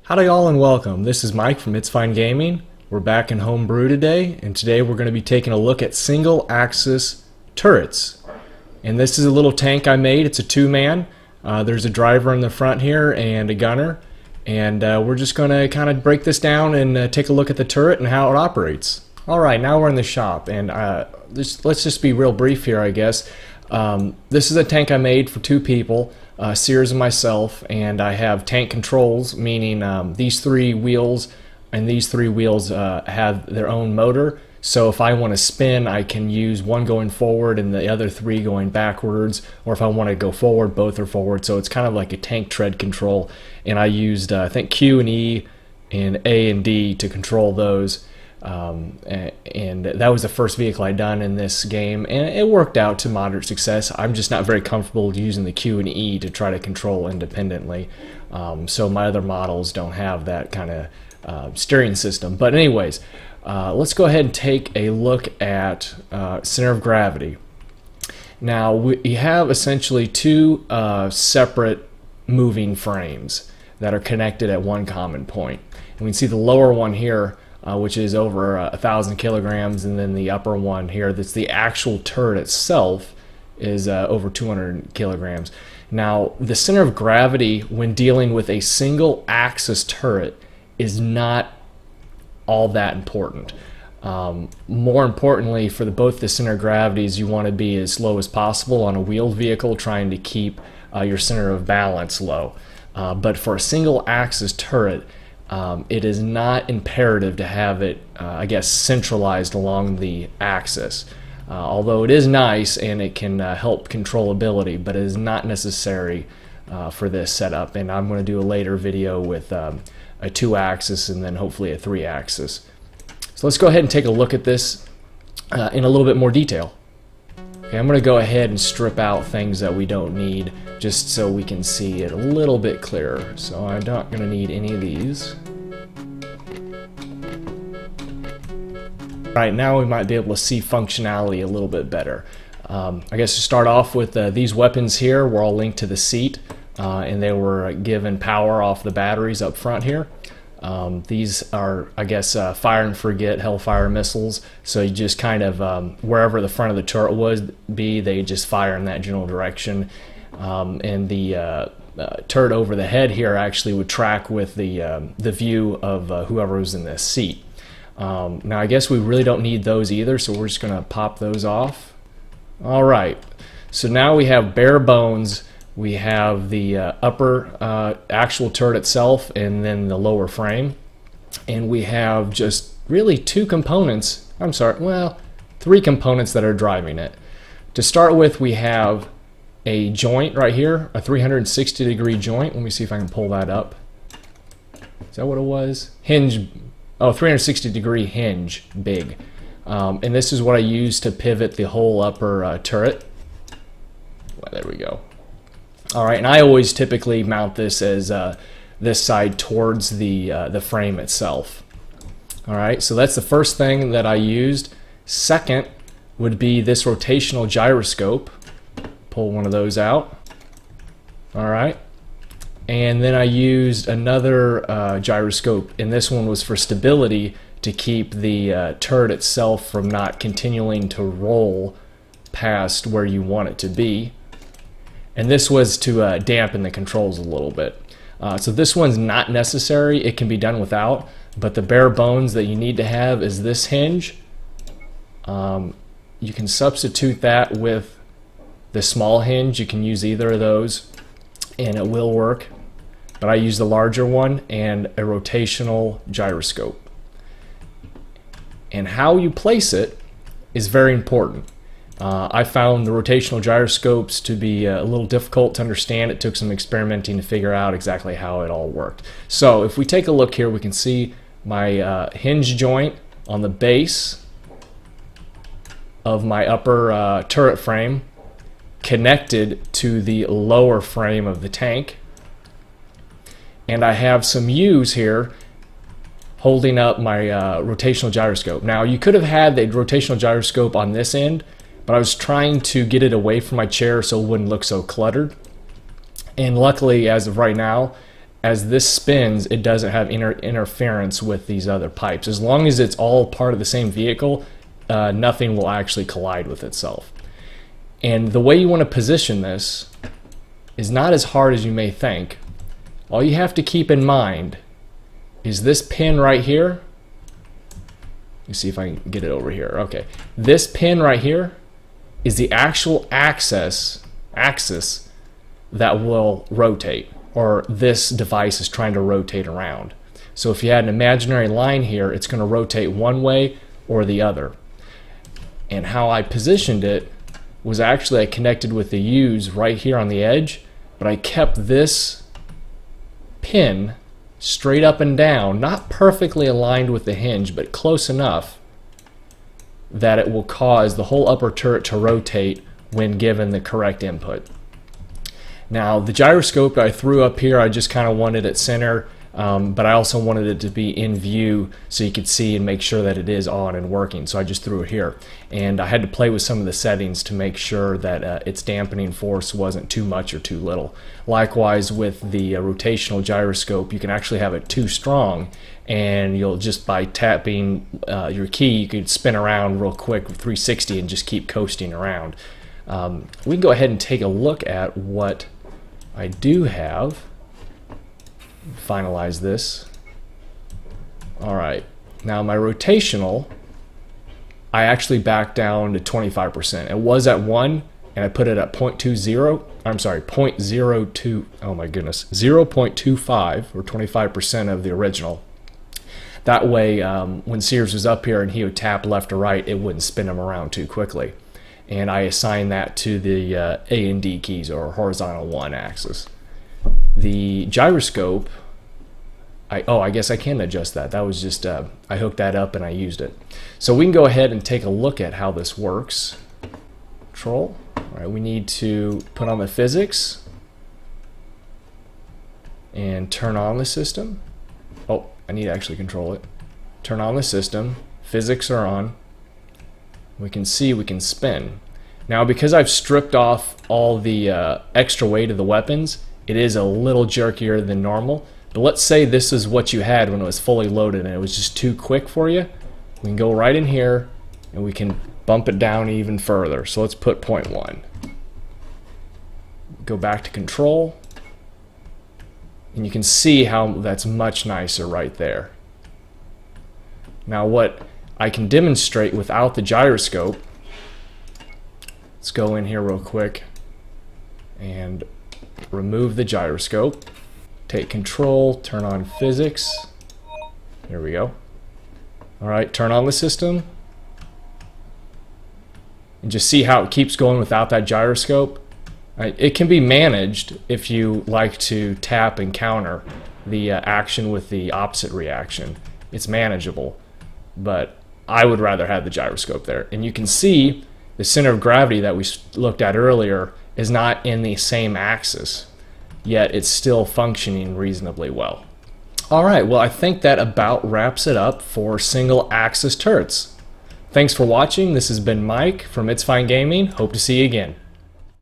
Howdy y'all and welcome. This is Mike from It's Fine Gaming. We're back in Homebrew today, and today we're going to be taking a look at single axis turrets. And this is a little tank I made. It's a two-man. There's a driver in the front here and a gunner. And we're just going to kind of break this down and take a look at the turret and how it operates. Alright, now we're in the shop, and let's just be real brief here, I guess. This is a tank I made for two people, Sears and myself, and I have tank controls, meaning these three wheels and these three wheels have their own motor. So if I want to spin, I can use one going forward and the other three going backwards, or if I want to go forward, both are forward. So it's kind of like a tank tread control, and I used I think Q and E and A and D to control those. And that was the first vehicle I'd done in this game, and it worked out to moderate success. I'm just not very comfortable using the Q and E to try to control independently, so my other models don't have that kind of steering system. But anyways, let's go ahead and take a look at center of gravity. Now we have essentially two separate moving frames that are connected at one common point, and we can see the lower one here, which is over 1,000 kilograms, and then the upper one here, that's the actual turret itself, is over 200 kilograms. Now, the center of gravity when dealing with a single axis turret is not all that important. More importantly, for both the center of gravities, you want to be as low as possible on a wheeled vehicle, trying to keep your center of balance low. But for a single axis turret, it is not imperative to have it, I guess, centralized along the axis. Although it is nice and it can help controllability, but it is not necessary for this setup. And I'm going to do a later video with a 2-axis and then hopefully a 3-axis. So let's go ahead and take a look at this in a little bit more detail. Okay, I'm going to go ahead and strip out things that we don't need, just so we can see it a little bit clearer. So I'm not going to need any of these. Right now we might be able to see functionality a little bit better. I guess to start off with, these weapons here were all linked to the seat, and they were given power off the batteries up front here. These are, I guess, fire and forget Hellfire missiles, so you just kind of, wherever the front of the turret would be, they just fire in that general direction. And the turret over the head here actually would track with the view of whoever was in this seat. Now I guess we really don't need those either, so we're just going to pop those off. Alright, so now we have bare bones. We have the upper actual turret itself and then the lower frame. And we have just really two components, three components that are driving it. To start with, we have a joint right here, a 360-degree joint. Let me see if I can pull that up. Is that what it was? Hinge. Oh, 360-degree hinge, big. And this is what I use to pivot the whole upper turret. Well, there we go. Alright, and I always typically mount this as this side towards the frame itself. Alright, so that's the first thing that I used. Second would be this rotational gyroscope. Pull one of those out. Alright. And then I used another gyroscope, and this one was for stability, to keep the turret itself from not continuing to roll past where you want it to be. And this was to dampen the controls a little bit. So this one's not necessary, it can be done without, but the bare bones that you need to have is this hinge. You can substitute that with the small hinge. You can use either of those and it will work, but I use the larger one and a rotational gyroscope. And how you place it is very important. I found the rotational gyroscopes to be a little difficult to understand. It took some experimenting to figure out exactly how it all worked. So if we take a look here, we can see my hinge joint on the base of my upper turret frame connected to the lower frame of the tank. And I have some U's here holding up my rotational gyroscope. Now you could have had the rotational gyroscope on this end, but I was trying to get it away from my chair so it wouldn't look so cluttered. And luckily, as of right now, as this spins, it doesn't have interference with these other pipes. As long as it's all part of the same vehicle, nothing will actually collide with itself. And the way you want to position this is not as hard as you may think. All you have to keep in mind is this pin right here. Let me see if I can get it over here. Okay, this pin right here is the actual axis that will rotate, or this device is trying to rotate around. So if you had an imaginary line here, it's going to rotate one way or the other. And how I positioned it was actually I connected with the U's right here on the edge, but I kept this pin straight up and down, not perfectly aligned with the hinge, but close enough that it will cause the whole upper turret to rotate when given the correct input. Now the gyroscope I threw up here, I just kind of wanted it center, but I also wanted it to be in view so you could see and make sure that it is on and working, so I just threw it here. And I had to play with some of the settings to make sure that its dampening force wasn't too much or too little. Likewise with the rotational gyroscope, you can actually have it too strong, and you'll just by tapping your key, you could spin around real quick with 360 and just keep coasting around. We can go ahead and take a look at what I do have. Finalize this. Alright, now my rotational, I actually backed down to 25%. It was at 1 and I put it at 0.20, I'm sorry, 0.02, oh my goodness, 0.25 or 25% of the original. That way when Sears was up here and he would tap left or right, it wouldn't spin him around too quickly. And I assigned that to the A and D keys, or horizontal 1 axis. The gyroscope, I guess I can adjust that. That was just, I hooked that up and I used it. So we can go ahead and take a look at how this works. Control. All right, we need to put on the physics and turn on the system. Oh, I need to actually control it. Turn on the system. Physics are on. We can see we can spin. Now because I've stripped off all the extra weight of the weapons, it is a little jerkier than normal. But let's say this is what you had when it was fully loaded and it was just too quick for you. We can go right in here and we can bump it down even further. So let's put 0.1. Go back to control. And you can see how that's much nicer right there. Now what I can demonstrate without the gyroscope, let's go in here real quick and remove the gyroscope, take control, turn on physics, there we go. Alright, turn on the system, and just see how it keeps going without that gyroscope. It can be managed if you like to tap and counter the action with the opposite reaction. It's manageable, but I would rather have the gyroscope there. And you can see the center of gravity that we looked at earlier is not in the same axis, yet it's still functioning reasonably well. Alright, well I think that about wraps it up for single axis turrets. Thanks for watching. This has been Mike from It's Fine Gaming. Hope to see you again.